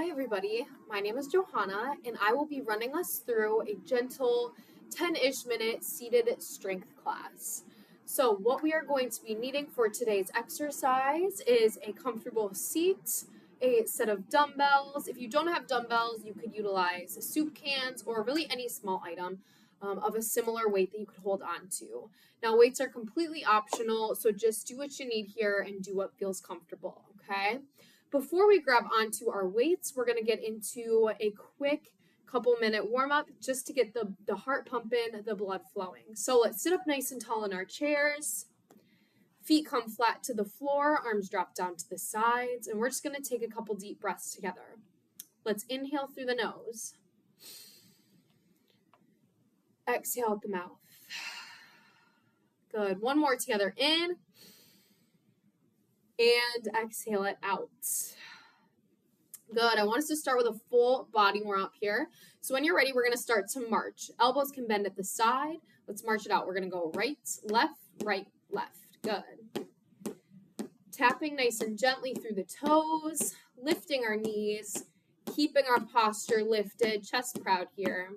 Hi everybody, my name is Johanna and I will be running us through a gentle 10-ish minute seated strength class. So what we are going to be needing for today's exercise is a comfortable seat, a set of dumbbells. If you don't have dumbbells, you could utilize soup cans or really any small item of a similar weight that you could hold on to. Now weights are completely optional, so just do what you need here and do what feels comfortable, okay? Before we grab onto our weights, we're going to get into a quick couple minute warm up just to get the heart pumping, the blood flowing. So let's sit up nice and tall in our chairs. Feet come flat to the floor, arms drop down to the sides, and we're just going to take a couple deep breaths together. Let's inhale through the nose. Exhale out the mouth. Good. One more together. In. And exhale it out. Good. I want us to start with a full body warm up here. So when you're ready, we're going to start to march. Elbows can bend at the side. Let's march it out. We're going to go right, left, right, left. Good. Tapping nice and gently through the toes, lifting our knees, keeping our posture lifted, chest proud here.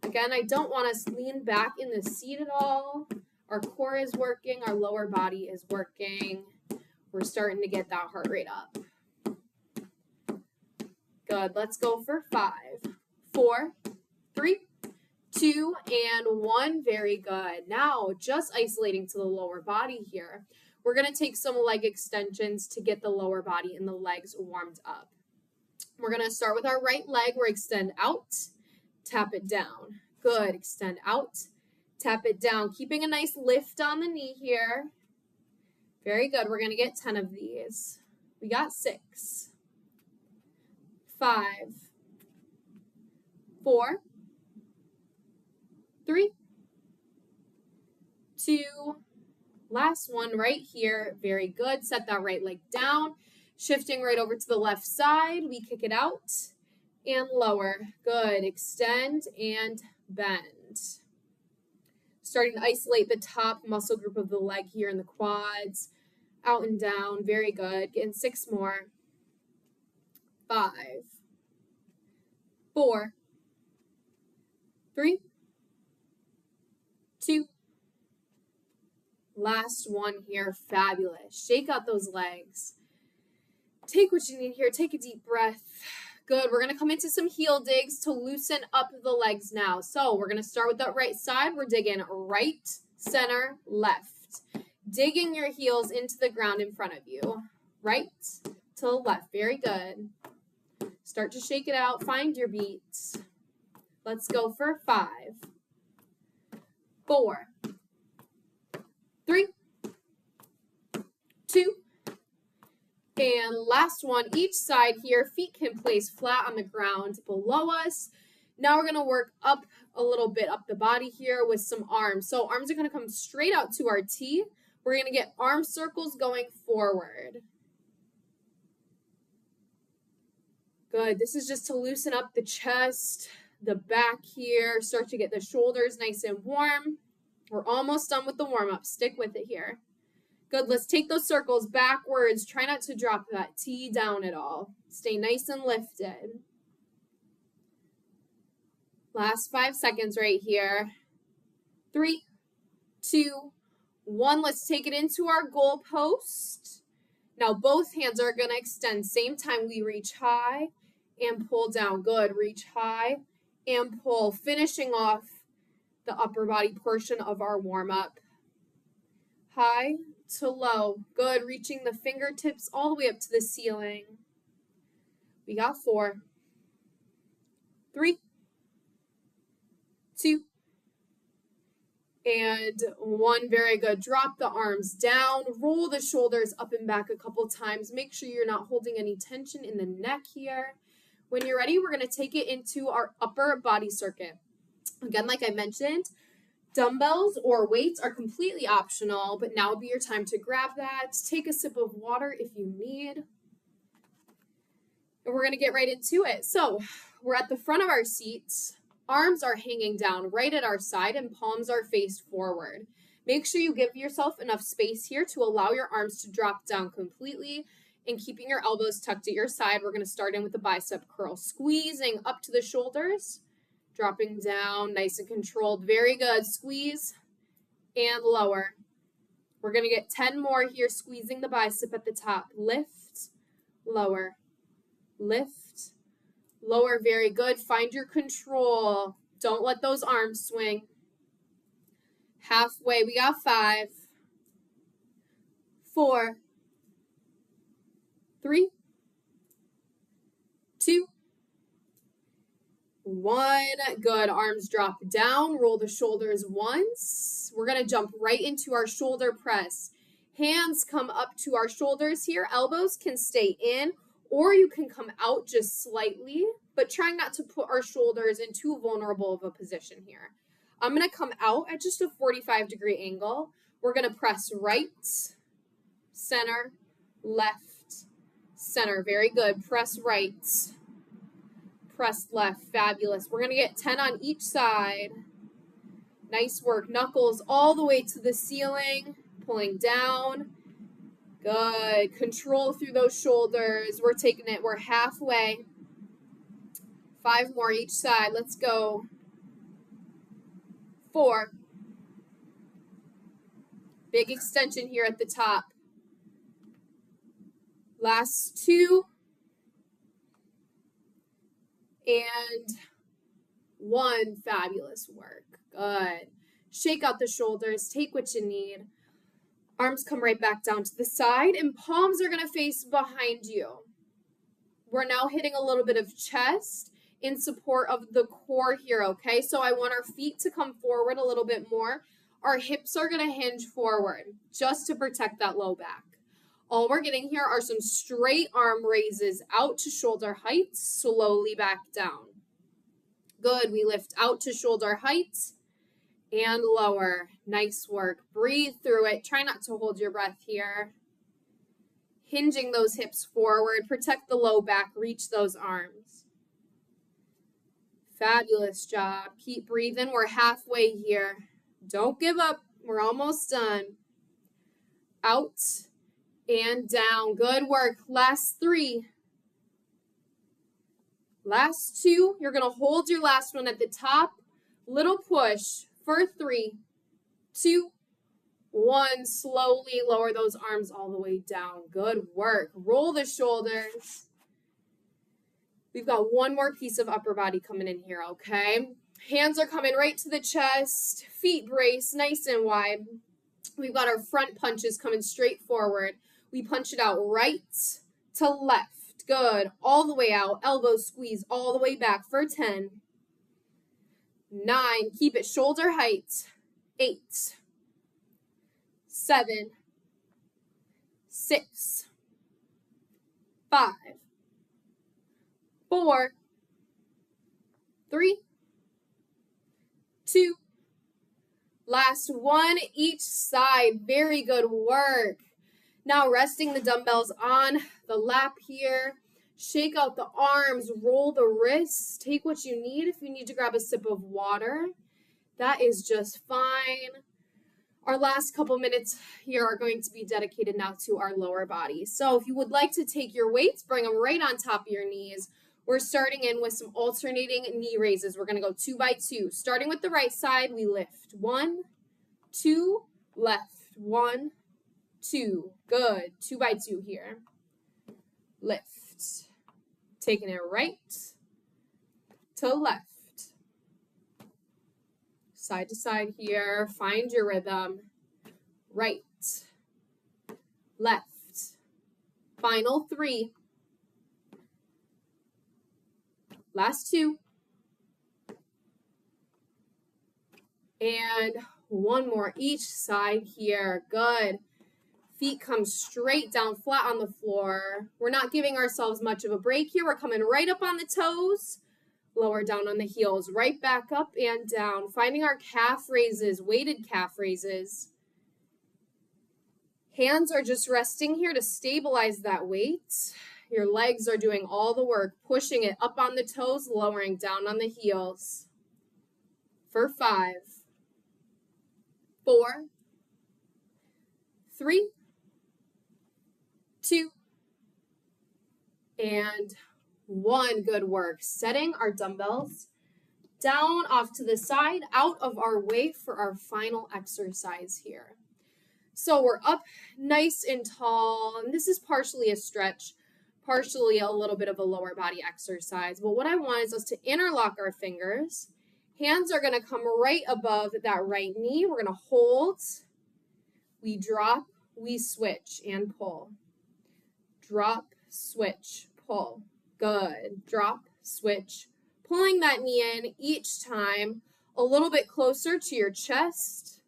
Again, I don't want us to lean back in the seat at all. Our core is working. Our lower body is working. We're starting to get that heart rate up. Good. Let's go for 5, 4, 3, 2, and 1. Very good. Now, just isolating to the lower body here, we're going to take some leg extensions to get the lower body and the legs warmed up. We're going to start with our right leg. We're extend out, tap it down. Good. Extend out, tap it down. Keeping a nice lift on the knee here. Very good. We're going to get 10 of these. We got 6, 5, 4, 3, 2, last one right here. Very good. Set that right leg down. Shifting right over to the left side. We kick it out and lower. Good. Extend and bend. Starting to isolate the top muscle group of the leg here in the quads. Out and down. Very good. Getting 6 more. 5, 4, 3, 2. Last one here. Fabulous. Shake out those legs. Take what you need here. Take a deep breath. Good. We're going to come into some heel digs to loosen up the legs now. So we're going to start with that right side. We're digging right, center, left. Digging your heels into the ground in front of you. Right to the left. Very good. Start to shake it out. Find your beats. Let's go for 5, 4, 3, 2, and last one, each side here. Feet can place flat on the ground below us. Now we're going to work up a little bit up the body here with some arms. So arms are going to come straight out to our T. We're going to get arm circles going forward. Good. This is just to loosen up the chest, the back here. Start to get the shoulders nice and warm. We're almost done with the warm-up. Stick with it here. Good. Let's take those circles backwards. Try not to drop that T down at all. Stay nice and lifted. Last 5 seconds right here. 3, 2, 1. Let's take it into our goal post. Now both hands are going to extend. Same time we reach high and pull down. Good. Reach high and pull. Finishing off the upper body portion of our warm-up. High to low. Good. Reaching the fingertips all the way up to the ceiling. We got 4, 3, 2, and 1. Very good. Drop the arms down. Roll the shoulders up and back a couple times. Make sure you're not holding any tension in the neck here. When you're ready, we're going to take it into our upper body circuit. Again, like I mentioned, dumbbells or weights are completely optional, but now would be your time to grab that. Take a sip of water if you need. And we're going to get right into it. So we're at the front of our seats. Arms are hanging down right at our side and palms are faced forward. Make sure you give yourself enough space here to allow your arms to drop down completely and keeping your elbows tucked at your side. We're going to start in with the bicep curl, squeezing up to the shoulders, dropping down, nice and controlled. Very good. Squeeze and lower. We're going to get 10 more here, squeezing the bicep at the top. Lift, lower, lift, lower. Very good. Find your control. Don't let those arms swing. Halfway. We got 5, 4, 3, 2, 1. Good. Arms drop down. Roll the shoulders once. We're going to jump right into our shoulder press. Hands come up to our shoulders here. Elbows can stay in, or you can come out just slightly, but trying not to put our shoulders in too vulnerable of a position here. I'm going to come out at just a 45-degree angle. We're going to press right, center, left, center. Very good. Press right, press left. Fabulous. We're going to get 10 on each side. Nice work. Knuckles all the way to the ceiling, pulling down. Good. Control through those shoulders. We're taking it. We're halfway. 5 more each side. Let's go. 4. Big extension here at the top. Last 2. And 1. Fabulous work. Good. Shake out the shoulders. Take what you need. Arms come right back down to the side, and palms are going to face behind you. We're now hitting a little bit of chest in support of the core here, okay? So I want our feet to come forward a little bit more. Our hips are going to hinge forward just to protect that low back. All we're getting here are some straight arm raises out to shoulder height, slowly back down. Good. We lift out to shoulder height and lower. Nice work. Breathe through it. Try not to hold your breath here. Hinging those hips forward. Protect the low back. Reach those arms. Fabulous job. Keep breathing. We're halfway here. Don't give up. We're almost done. Out and down. Good work. Last 3. Last 2. You're going to hold your last one at the top. Little push for 3, 2, 1. Slowly lower those arms all the way down. Good work. Roll the shoulders. We've got one more piece of upper body coming in here, okay? Hands are coming right to the chest. Feet brace nice and wide. We've got our front punches coming straight forward. We punch it out right to left. Good. All the way out. Elbows squeeze all the way back for 10. 9. Keep it shoulder height. 8. 7. 6. 5. 4. 3. 2. Last 1 each side. Very good work. Now resting the dumbbells on the lap here. Shake out the arms, roll the wrists, take what you need. If you need to grab a sip of water, that is just fine. Our last couple minutes here are going to be dedicated now to our lower body. So if you would like to take your weights, bring them right on top of your knees. We're starting in with some alternating knee raises. We're going to go 2 by 2. Starting with the right side, we lift. 1, 2, left. 1, 2. Good. 2 by 2 here. Lift. Taking it right to left. Side to side here. Find your rhythm. Right. Left. Final 3. Last 2. And 1 more each side here. Good. Feet come straight down flat on the floor. We're not giving ourselves much of a break here. We're coming right up on the toes, lower down on the heels, right back up and down. Finding our calf raises, weighted calf raises. Hands are just resting here to stabilize that weight. Your legs are doing all the work, pushing it up on the toes, lowering down on the heels. For 5, 4, 3, 2, and 1. Good work. Setting our dumbbells down off to the side, out of our way for our final exercise here. So we're up nice and tall, and this is partially a stretch, partially a little bit of a lower body exercise. But what I want is us to interlock our fingers. Hands are going to come right above that right knee. We're going to hold, we drop, we switch and pull. Drop, switch, pull. Good. Drop, switch, pulling that knee in each time a little bit closer to your chest.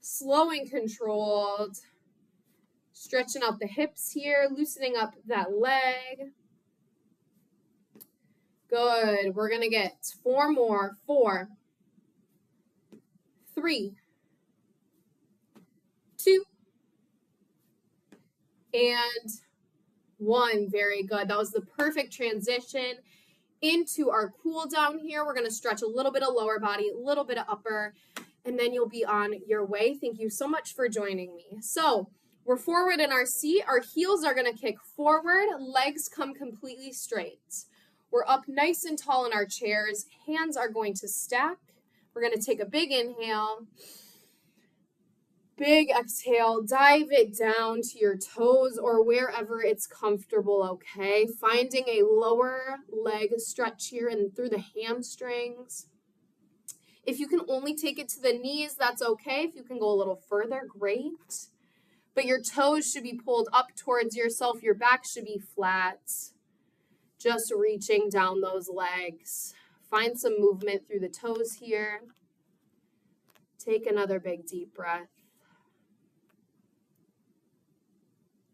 Slow and controlled. Stretching out the hips here, loosening up that leg. Good. We're going to get 4 more. 4, 3, 2, and 1. Very good. That was the perfect transition into our cool down here. We're going to stretch a little bit of lower body, a little bit of upper, and then you'll be on your way. Thank you so much for joining me. So we're forward in our seat. Our heels are going to kick forward. Legs come completely straight. We're up nice and tall in our chairs. Hands are going to stack. We're going to take a big inhale. Big exhale. Dive it down to your toes or wherever it's comfortable, okay? Finding a lower leg stretch here and through the hamstrings. If you can only take it to the knees, that's okay. If you can go a little further, great. But your toes should be pulled up towards yourself. Your back should be flat. Just reaching down those legs. Find some movement through the toes here. Take another big deep breath.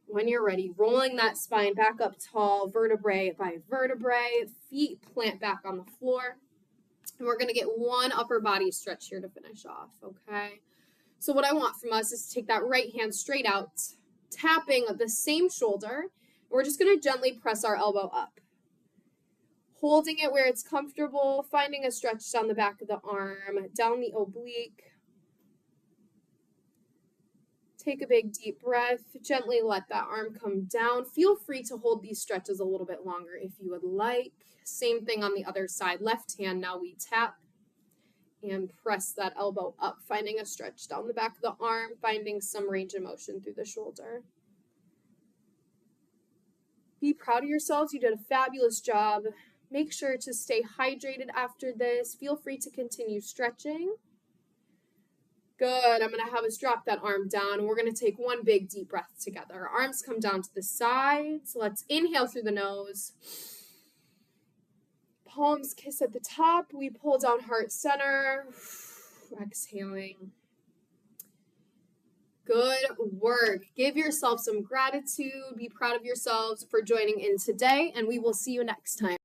When you're ready, rolling that spine back up tall, vertebrae by vertebrae, feet plant back on the floor. And we're going to get 1 upper body stretch here to finish off, okay? So what I want from us is to take that right hand straight out, tapping the same shoulder. We're just going to gently press our elbow up. Holding it where it's comfortable, finding a stretch down the back of the arm, down the oblique. Take a big deep breath. Gently let that arm come down. Feel free to hold these stretches a little bit longer if you would like. Same thing on the other side. Left hand, now we tap and press that elbow up, finding a stretch down the back of the arm, finding some range of motion through the shoulder. Be proud of yourselves. You did a fabulous job. Make sure to stay hydrated after this. Feel free to continue stretching. Good. I'm going to have us drop that arm down, and we're going to take 1 big deep breath together. Arms come down to the sides. Let's inhale through the nose. Palms kiss at the top. We pull down heart center. Exhaling. Good work. Give yourself some gratitude. Be proud of yourselves for joining in today, and we will see you next time.